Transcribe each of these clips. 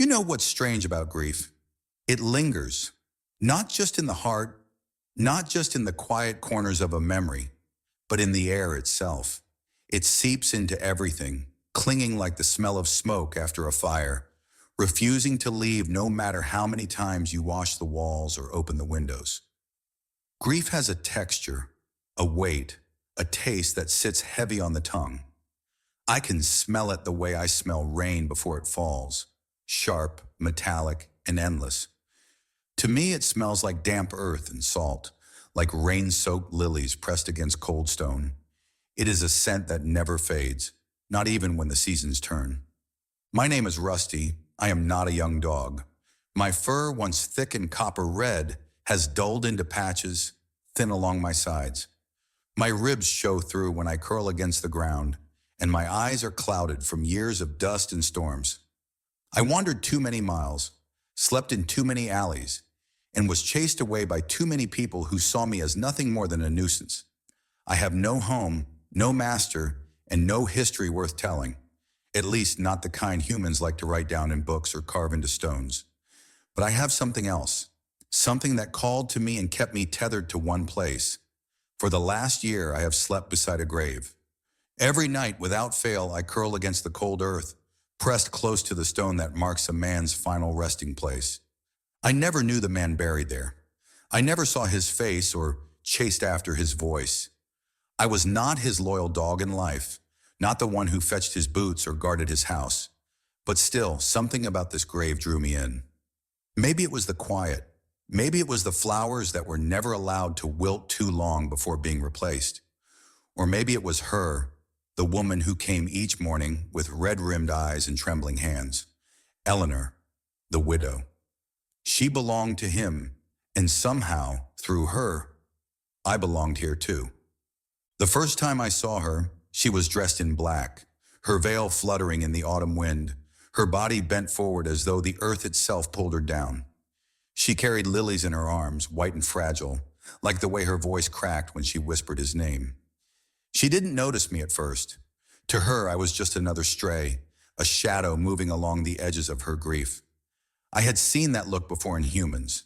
You know what's strange about grief? It lingers, not just in the heart, not just in the quiet corners of a memory, but in the air itself. It seeps into everything, clinging like the smell of smoke after a fire, refusing to leave no matter how many times you wash the walls or open the windows. Grief has a texture, a weight, a taste that sits heavy on the tongue. I can smell it the way I smell rain before it falls, sharp, metallic, and endless. To me, it smells like damp earth and salt, like rain-soaked lilies pressed against cold stone. It is a scent that never fades, not even when the seasons turn. My name is Rusty. I am not a young dog. My fur, once thick and copper red, has dulled into patches, thin along my sides. My ribs show through when I curl against the ground, and my eyes are clouded from years of dust and storms. I wandered too many miles, slept in too many alleys, and was chased away by too many people who saw me as nothing more than a nuisance. I have no home, no master, and no history worth telling, at least not the kind humans like to write down in books or carve into stones. But I have something else, something that called to me and kept me tethered to one place. For the last year, I have slept beside a grave. Every night, without fail, I curl against the cold earth, pressed close to the stone that marks a man's final resting place. I never knew the man buried there. I never saw his face or chased after his voice. I was not his loyal dog in life, not the one who fetched his boots or guarded his house. But still, something about this grave drew me in. Maybe it was the quiet. Maybe it was the flowers that were never allowed to wilt too long before being replaced. Or maybe it was her, the woman who came each morning with red-rimmed eyes and trembling hands. Eleanor, the widow. She belonged to him, and somehow, through her, I belonged here too. The first time I saw her, she was dressed in black, her veil fluttering in the autumn wind, her body bent forward as though the earth itself pulled her down. She carried lilies in her arms, white and fragile, like the way her voice cracked when she whispered his name. She didn't notice me at first. To her, I was just another stray, a shadow moving along the edges of her grief. I had seen that look before in humans,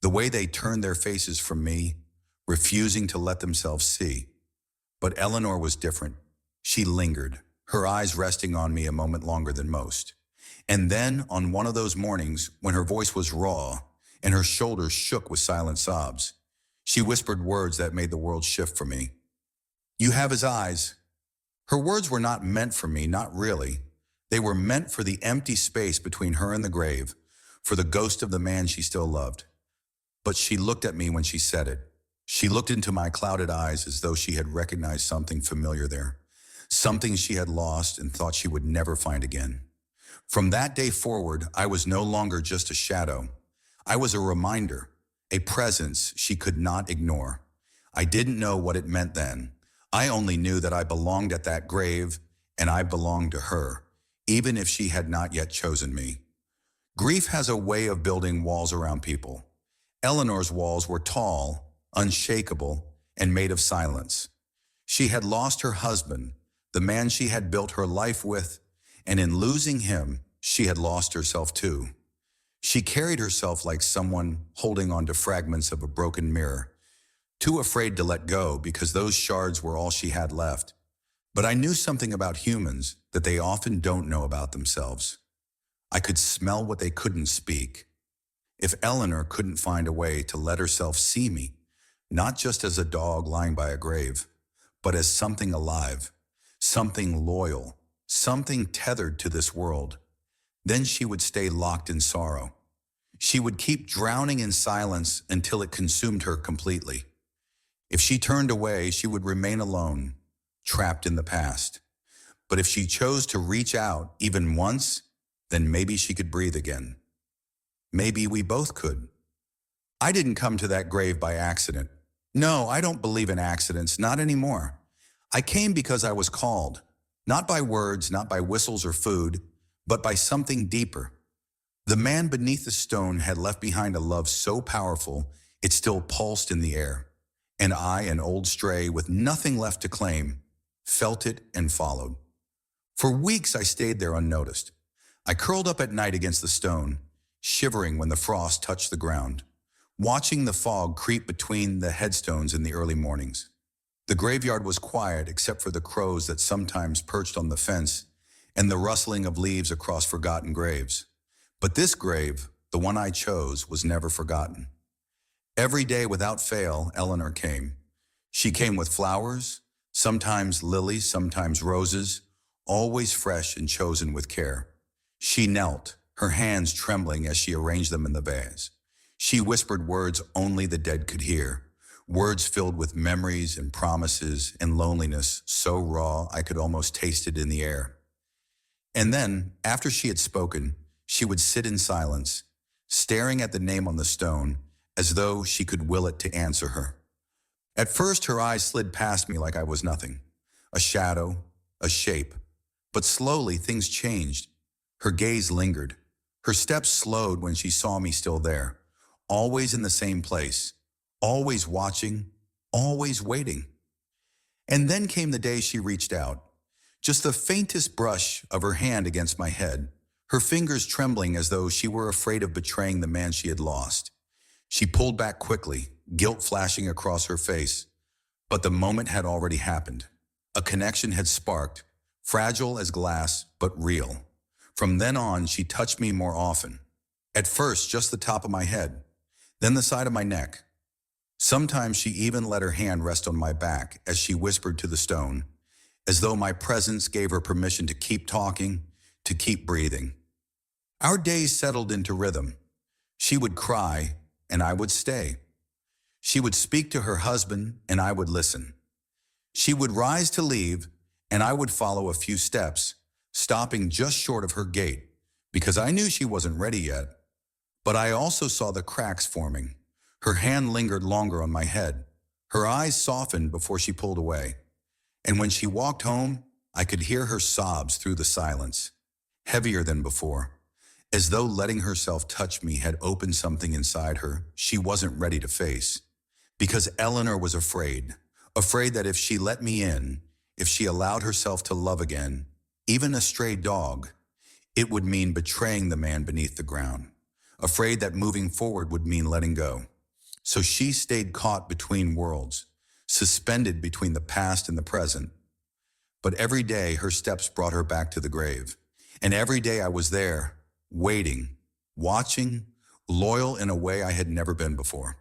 the way they turned their faces from me, refusing to let themselves see. But Eleanor was different. She lingered, her eyes resting on me a moment longer than most. And then, on one of those mornings, when her voice was raw and her shoulders shook with silent sobs, she whispered words that made the world shift for me. "You have his eyes." Her words were not meant for me, not really. They were meant for the empty space between her and the grave, for the ghost of the man she still loved. But she looked at me when she said it. She looked into my clouded eyes as though she had recognized something familiar there, something she had lost and thought she would never find again. From that day forward, I was no longer just a shadow. I was a reminder, a presence she could not ignore. I didn't know what it meant then. I only knew that I belonged at that grave, and I belonged to her, even if she had not yet chosen me. Grief has a way of building walls around people. Eleanor's walls were tall, unshakable, and made of silence. She had lost her husband, the man she had built her life with, and in losing him, she had lost herself too. She carried herself like someone holding on to fragments of a broken mirror, too afraid to let go because those shards were all she had left. But I knew something about humans that they often don't know about themselves. I could smell what they couldn't speak. If Eleanor couldn't find a way to let herself see me, not just as a dog lying by a grave, but as something alive, something loyal, something tethered to this world, then she would stay locked in sorrow. She would keep drowning in silence until it consumed her completely. If she turned away, she would remain alone, trapped in the past. But if she chose to reach out even once, then maybe she could breathe again. Maybe we both could. I didn't come to that grave by accident. No, I don't believe in accidents, not anymore. I came because I was called, not by words, not by whistles or food, but by something deeper. The man beneath the stone had left behind a love so powerful it still pulsed in the air. And I, an old stray with nothing left to claim, felt it and followed. For weeks I stayed there unnoticed. I curled up at night against the stone, shivering when the frost touched the ground, watching the fog creep between the headstones in the early mornings. The graveyard was quiet except for the crows that sometimes perched on the fence and the rustling of leaves across forgotten graves. But this grave, the one I chose, was never forgotten. Every day without fail, Eleanor came. She came with flowers, sometimes lilies, sometimes roses, always fresh and chosen with care. She knelt, her hands trembling as she arranged them in the vase. She whispered words only the dead could hear, words filled with memories and promises and loneliness so raw I could almost taste it in the air. And then, after she had spoken, she would sit in silence, staring at the name on the stone as though she could will it to answer her. At first, her eyes slid past me like I was nothing, a shadow, a shape. But slowly, things changed. Her gaze lingered. Her steps slowed when she saw me still there, always in the same place, always watching, always waiting. And then came the day she reached out, just the faintest brush of her hand against my head, her fingers trembling as though she were afraid of betraying the man she had lost. She pulled back quickly, guilt flashing across her face. But the moment had already happened. A connection had sparked, fragile as glass, but real. From then on, she touched me more often. At first, just the top of my head, then the side of my neck. Sometimes she even let her hand rest on my back as she whispered to the stone, as though my presence gave her permission to keep talking, to keep breathing. Our days settled into rhythm. She would cry, and I would stay. She would speak to her husband, and I would listen. She would rise to leave, and I would follow a few steps, stopping just short of her gate, because I knew she wasn't ready yet. But I also saw the cracks forming. Her hand lingered longer on my head. Her eyes softened before she pulled away. And when she walked home, I could hear her sobs through the silence, heavier than before, as though letting herself touch me had opened something inside her she wasn't ready to face. Because Eleanor was afraid that if she let me in, if she allowed herself to love again, even a stray dog, it would mean betraying the man beneath the ground. Afraid that moving forward would mean letting go. So she stayed caught between worlds, suspended between the past and the present. But every day her steps brought her back to the grave. And every day I was there, waiting, watching, loyal in a way I had never been before.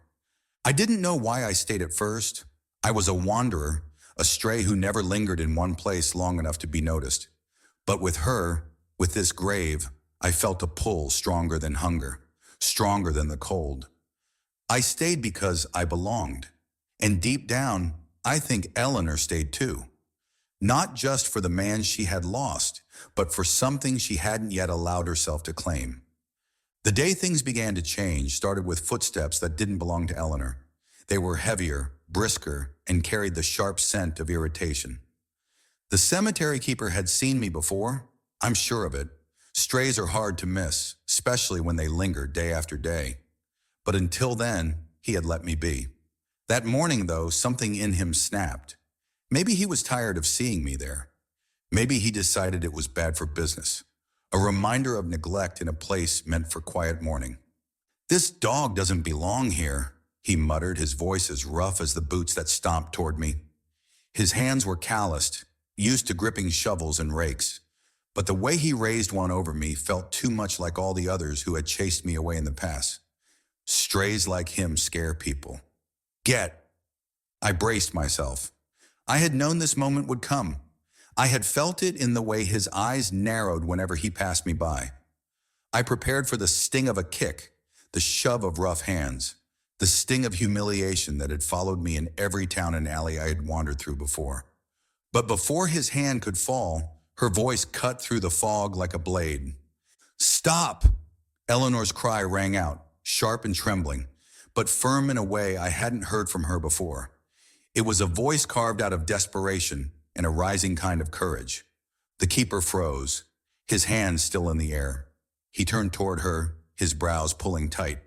I didn't know why I stayed at first. I was a wanderer, a stray who never lingered in one place long enough to be noticed. But with her, with this grave, I felt a pull stronger than hunger, stronger than the cold. I stayed because I belonged. And deep down, I think Eleanor stayed too. Not just for the man she had lost, but for something she hadn't yet allowed herself to claim. The day things began to change started with footsteps that didn't belong to Eleanor. They were heavier, brisker, and carried the sharp scent of irritation. The cemetery keeper had seen me before, I'm sure of it. Strays are hard to miss, especially when they linger day after day. But until then, he had let me be. That morning, though, something in him snapped. Maybe he was tired of seeing me there. Maybe he decided it was bad for business. A reminder of neglect in a place meant for quiet mourning. "This dog doesn't belong here," he muttered, his voice as rough as the boots that stomped toward me. His hands were calloused, used to gripping shovels and rakes. But the way he raised one over me felt too much like all the others who had chased me away in the past. Strays like him scare people. "Get!" I braced myself. I had known this moment would come. I had felt it in the way his eyes narrowed whenever he passed me by. I prepared for the sting of a kick, the shove of rough hands, the sting of humiliation that had followed me in every town and alley I had wandered through before. But before his hand could fall, her voice cut through the fog like a blade. "Stop!" Eleanor's cry rang out, sharp and trembling, but firm in a way I hadn't heard from her before. It was a voice carved out of desperation and a rising kind of courage. The keeper froze, his hands still in the air. He turned toward her, his brows pulling tight.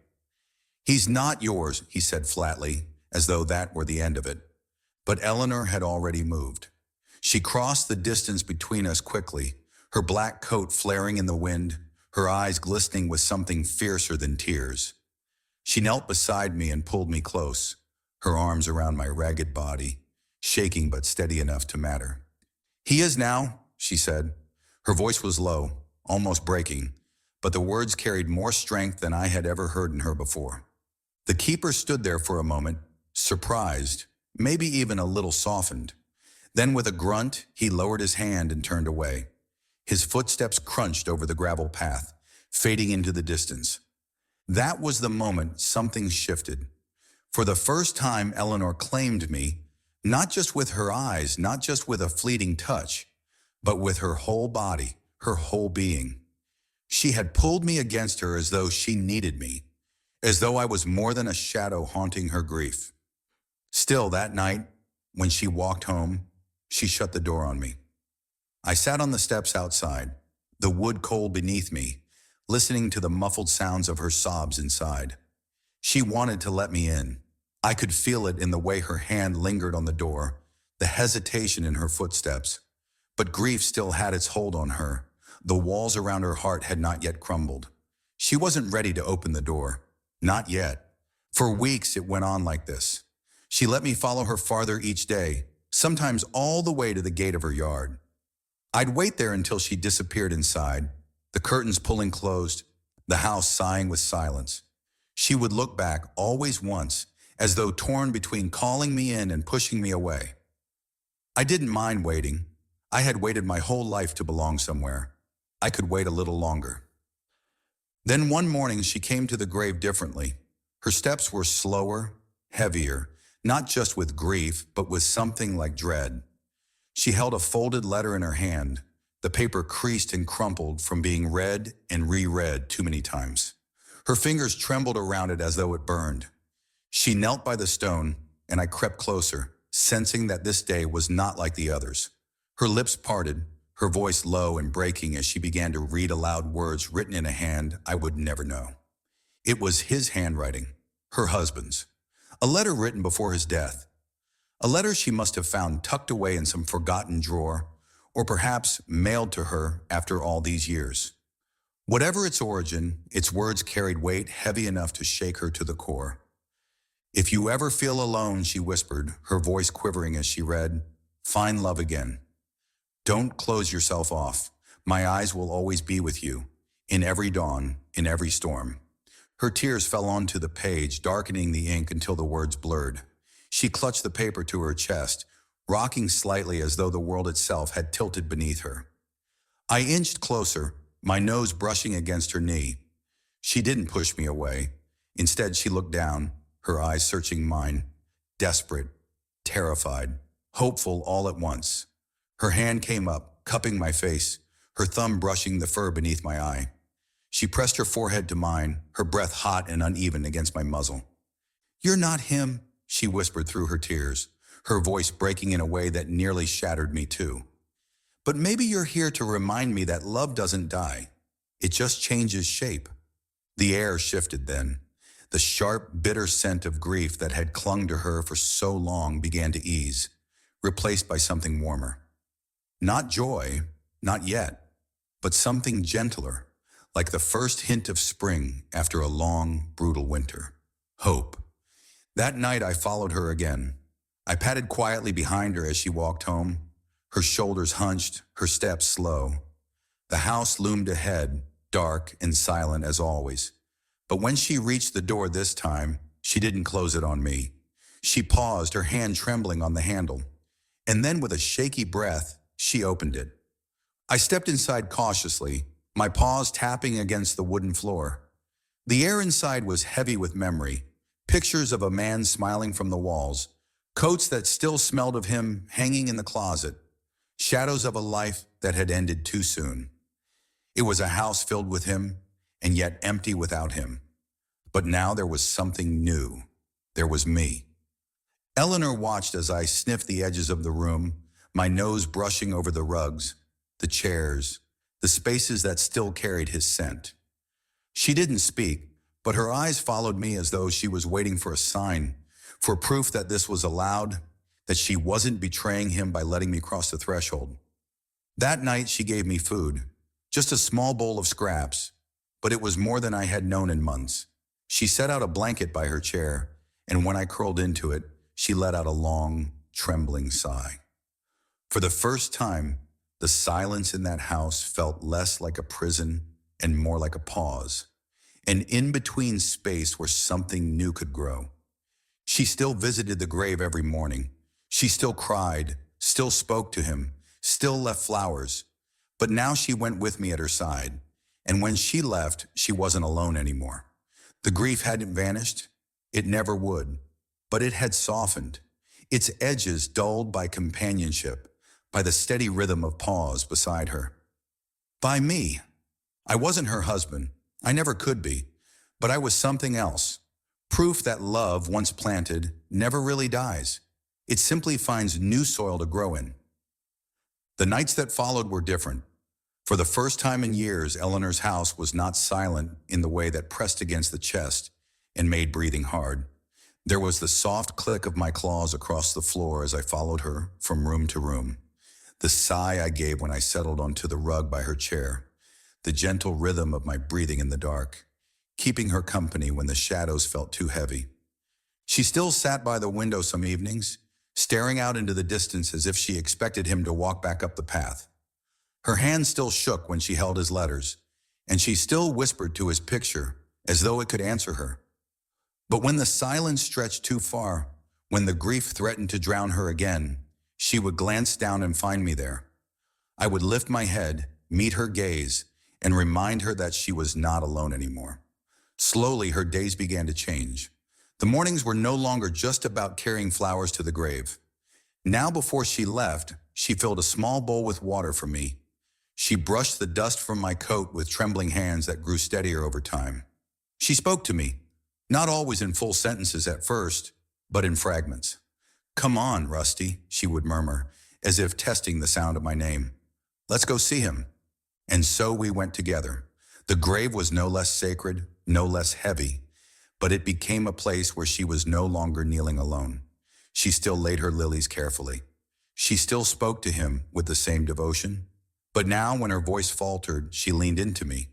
"He's not yours," he said flatly, as though that were the end of it. But Eleanor had already moved. She crossed the distance between us quickly, her black coat flaring in the wind, her eyes glistening with something fiercer than tears. She knelt beside me and pulled me close, her arms around my ragged body, shaking but steady enough to matter. "He is now," she said. Her voice was low, almost breaking, but the words carried more strength than I had ever heard in her before. The keeper stood there for a moment, surprised, maybe even a little softened. Then with a grunt, he lowered his hand and turned away. His footsteps crunched over the gravel path, fading into the distance. That was the moment something shifted. For the first time, Eleanor claimed me, not just with her eyes, not just with a fleeting touch, but with her whole body, her whole being. She had pulled me against her as though she needed me, as though I was more than a shadow haunting her grief. Still, that night, when she walked home, she shut the door on me. I sat on the steps outside, the wood cold beneath me, listening to the muffled sounds of her sobs inside. She wanted to let me in. I could feel it in the way her hand lingered on the door, the hesitation in her footsteps. But grief still had its hold on her. The walls around her heart had not yet crumbled. She wasn't ready to open the door. Not yet. For weeks it went on like this. She let me follow her farther each day, sometimes all the way to the gate of her yard. I'd wait there until she disappeared inside, the curtains pulling closed, the house sighing with silence. She would look back, always once, as though torn between calling me in and pushing me away. I didn't mind waiting. I had waited my whole life to belong somewhere. I could wait a little longer. Then one morning she came to the grave differently. Her steps were slower, heavier, not just with grief, but with something like dread. She held a folded letter in her hand, the paper creased and crumpled from being read and reread too many times. Her fingers trembled around it as though it burned. She knelt by the stone, and I crept closer, sensing that this day was not like the others. Her lips parted, her voice low and breaking as she began to read aloud words written in a hand I would never know. It was his handwriting, her husband's. A letter written before his death. A letter she must have found tucked away in some forgotten drawer, or perhaps mailed to her after all these years. Whatever its origin, its words carried weight heavy enough to shake her to the core. "If you ever feel alone," she whispered, her voice quivering as she read, "find love again. Don't close yourself off. My eyes will always be with you, in every dawn, in every storm." Her tears fell onto the page, darkening the ink until the words blurred. She clutched the paper to her chest, rocking slightly as though the world itself had tilted beneath her. I inched closer, my nose brushing against her knee. She didn't push me away. Instead, she looked down, her eyes searching mine, desperate, terrified, hopeful all at once. Her hand came up, cupping my face, her thumb brushing the fur beneath my eye. She pressed her forehead to mine, her breath hot and uneven against my muzzle. "You're not him," she whispered through her tears, her voice breaking in a way that nearly shattered me too. "But maybe you're here to remind me that love doesn't die. It just changes shape." The air shifted then. The sharp, bitter scent of grief that had clung to her for so long began to ease, replaced by something warmer. Not joy, not yet, but something gentler, like the first hint of spring after a long, brutal winter. Hope. That night I followed her again. I padded quietly behind her as she walked home, her shoulders hunched, her steps slow. The house loomed ahead, dark and silent as always. But when she reached the door this time, she didn't close it on me. She paused, her hand trembling on the handle. And then with a shaky breath, she opened it. I stepped inside cautiously, my paws tapping against the wooden floor. The air inside was heavy with memory, pictures of a man smiling from the walls, coats that still smelled of him hanging in the closet, shadows of a life that had ended too soon. It was a house filled with him, and yet empty without him. But now there was something new. There was me. Eleanor watched as I sniffed the edges of the room, my nose brushing over the rugs, the chairs, the spaces that still carried his scent. She didn't speak, but her eyes followed me as though she was waiting for a sign, for proof that this was allowed, that she wasn't betraying him by letting me cross the threshold. That night she gave me food, just a small bowl of scraps, but it was more than I had known in months. She set out a blanket by her chair, and when I curled into it, she let out a long, trembling sigh. For the first time, the silence in that house felt less like a prison and more like a pause, an in-between space where something new could grow. She still visited the grave every morning. She still cried, still spoke to him, still left flowers. But now she went with me at her side, and when she left, she wasn't alone anymore. The grief hadn't vanished. It never would. But it had softened, its edges dulled by companionship, by the steady rhythm of pause beside her. By me. I wasn't her husband. I never could be. But I was something else. Proof that love, once planted, never really dies. It simply finds new soil to grow in. The nights that followed were different. For the first time in years, Eleanor's house was not silent in the way that pressed against the chest and made breathing hard. There was the soft click of my claws across the floor as I followed her from room to room, the sigh I gave when I settled onto the rug by her chair, the gentle rhythm of my breathing in the dark, keeping her company when the shadows felt too heavy. She still sat by the window some evenings, staring out into the distance as if she expected him to walk back up the path. Her hand still shook when she held his letters, and she still whispered to his picture as though it could answer her. But when the silence stretched too far, when the grief threatened to drown her again, she would glance down and find me there. I would lift my head, meet her gaze, and remind her that she was not alone anymore. Slowly, her days began to change. The mornings were no longer just about carrying flowers to the grave. Now, before she left, she filled a small bowl with water for me. She brushed the dust from my coat with trembling hands that grew steadier over time. She spoke to me, not always in full sentences at first, but in fragments. "Come on, Rusty," she would murmur, as if testing the sound of my name. "Let's go see him." And so we went together. The grave was no less sacred, no less heavy, but it became a place where she was no longer kneeling alone. She still laid her lilies carefully. She still spoke to him with the same devotion. But now, when her voice faltered, she leaned into me.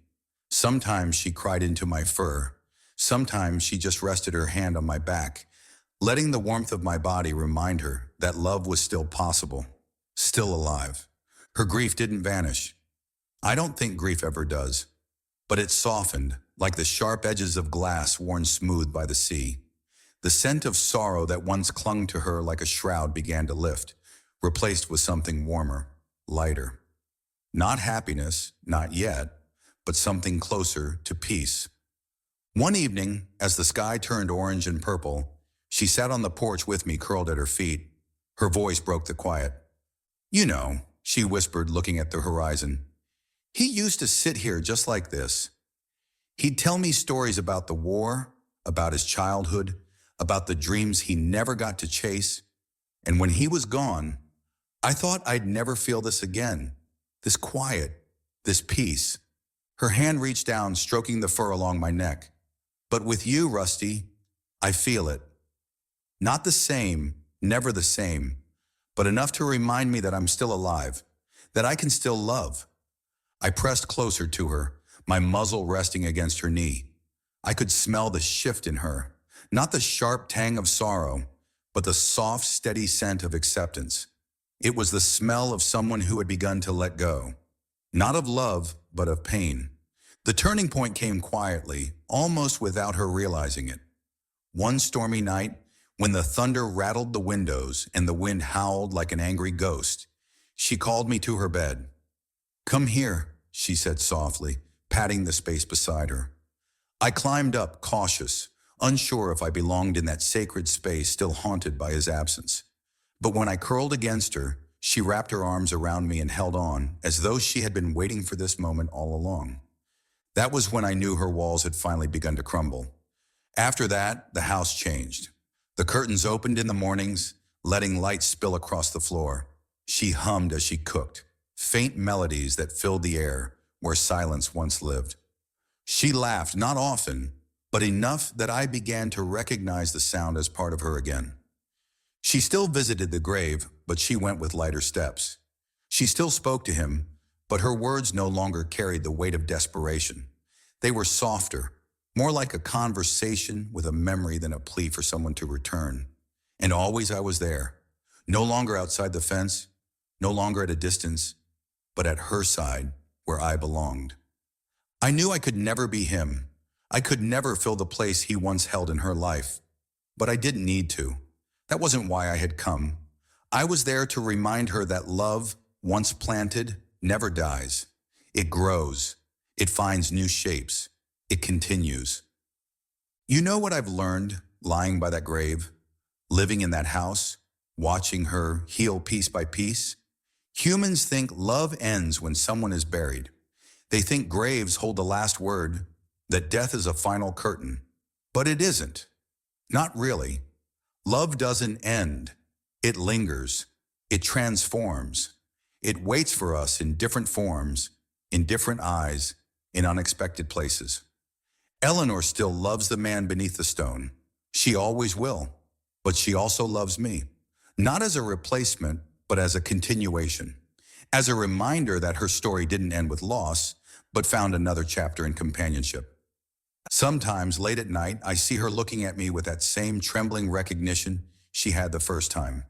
Sometimes she cried into my fur. Sometimes she just rested her hand on my back, letting the warmth of my body remind her that love was still possible, still alive. Her grief didn't vanish. I don't think grief ever does. But it softened, like the sharp edges of glass worn smooth by the sea. The scent of sorrow that once clung to her like a shroud began to lift, replaced with something warmer, lighter. Not happiness, not yet, but something closer to peace. One evening, as the sky turned orange and purple, she sat on the porch with me, curled at her feet. Her voice broke the quiet. "You know," she whispered, looking at the horizon, "he used to sit here just like this. He'd tell me stories about the war, about his childhood, about the dreams he never got to chase. And when he was gone, I thought I'd never feel this again. This quiet, this peace." Her hand reached down, stroking the fur along my neck. "But with you, Rusty, I feel it. Not the same, never the same, but enough to remind me that I'm still alive, that I can still love." I pressed closer to her, my muzzle resting against her knee. I could smell the shift in her, not the sharp tang of sorrow, but the soft, steady scent of acceptance. It was the smell of someone who had begun to let go, not of love, but of pain. The turning point came quietly, almost without her realizing it. One stormy night, when the thunder rattled the windows and the wind howled like an angry ghost, she called me to her bed. "Come here," she said softly, patting the space beside her. I climbed up, cautious, unsure if I belonged in that sacred space still haunted by his absence. But when I curled against her, she wrapped her arms around me and held on, as though she had been waiting for this moment all along. That was when I knew her walls had finally begun to crumble. After that, the house changed. The curtains opened in the mornings, letting light spill across the floor. She hummed as she cooked, faint melodies that filled the air where silence once lived. She laughed, not often, but enough that I began to recognize the sound as part of her again. She still visited the grave, but she went with lighter steps. She still spoke to him, but her words no longer carried the weight of desperation. They were softer, more like a conversation with a memory than a plea for someone to return. And always I was there, no longer outside the fence, no longer at a distance, but at her side where I belonged. I knew I could never be him. I could never fill the place he once held in her life. But I didn't need to. That wasn't why I had come. I was there to remind her that love, once planted, never dies. It grows. It finds new shapes. It continues. You know what I've learned lying by that grave, living in that house, watching her heal piece by piece? Humans think love ends when someone is buried. They think graves hold the last word, that death is a final curtain. But it isn't. Not really. Love doesn't end. It lingers. It transforms. It waits for us in different forms, in different eyes, in unexpected places. Eleanor still loves the man beneath the stone. She always will. But she also loves me. Not as a replacement, but as a continuation. As a reminder that her story didn't end with loss, but found another chapter in companionship. Sometimes, late at night, I see her looking at me with that same trembling recognition she had the first time.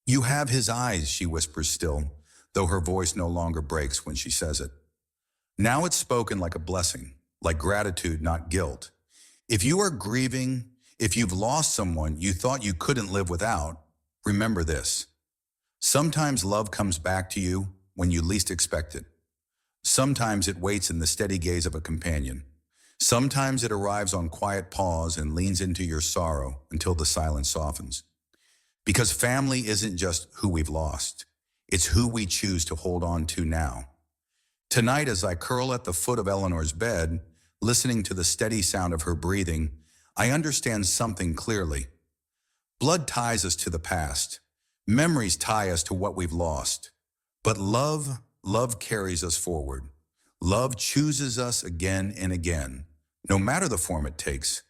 "You have his eyes," she whispers still, though her voice no longer breaks when she says it. Now it's spoken like a blessing, like gratitude, not guilt. If you are grieving, if you've lost someone you thought you couldn't live without, remember this. Sometimes love comes back to you when you least expect it. Sometimes it waits in the steady gaze of a companion. Sometimes it arrives on quiet pause and leans into your sorrow until the silence softens. Because family isn't just who we've lost. It's who we choose to hold on to now. Tonight, as I curl at the foot of Eleanor's bed, listening to the steady sound of her breathing, I understand something clearly. Blood ties us to the past. Memories tie us to what we've lost. But love carries us forward. Love chooses us again and again. No matter the form it takes,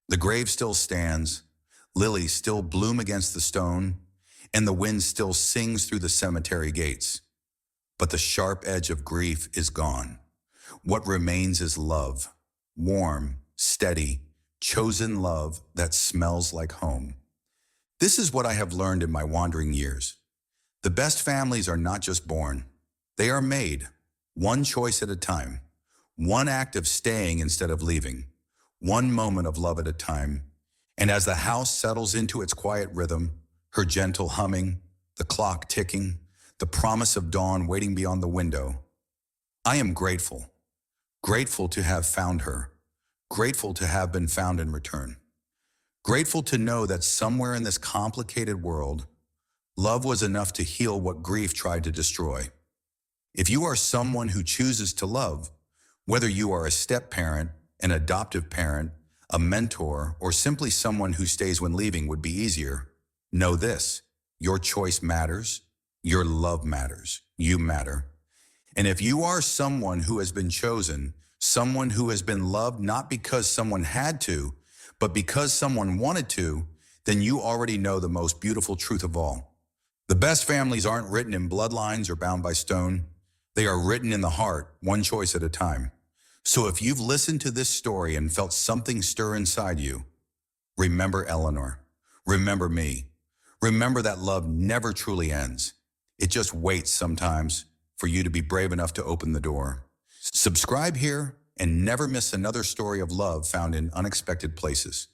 the grave still stands, lilies still bloom against the stone, and the wind still sings through the cemetery gates. But the sharp edge of grief is gone. What remains is love, warm, steady, chosen love that smells like home. This is what I have learned in my wandering years. The best families are not just born. They are made, one choice at a time. One act of staying instead of leaving, one moment of love at a time. And as the house settles into its quiet rhythm, her gentle humming, the clock ticking, the promise of dawn waiting beyond the window, I am grateful. Grateful to have found her. Grateful to have been found in return. Grateful to know that somewhere in this complicated world, love was enough to heal what grief tried to destroy. If you are someone who chooses to love, whether you are a step-parent, an adoptive parent, a mentor, or simply someone who stays when leaving would be easier, know this: your choice matters, your love matters, you matter. And if you are someone who has been chosen, someone who has been loved not because someone had to, but because someone wanted to, then you already know the most beautiful truth of all. The best families aren't written in bloodlines or bound by stone. They are written in the heart, one choice at a time. So if you've listened to this story and felt something stir inside you, remember Eleanor. Remember me. Remember that love never truly ends. It just waits sometimes for you to be brave enough to open the door. Subscribe here and never miss another story of love found in unexpected places.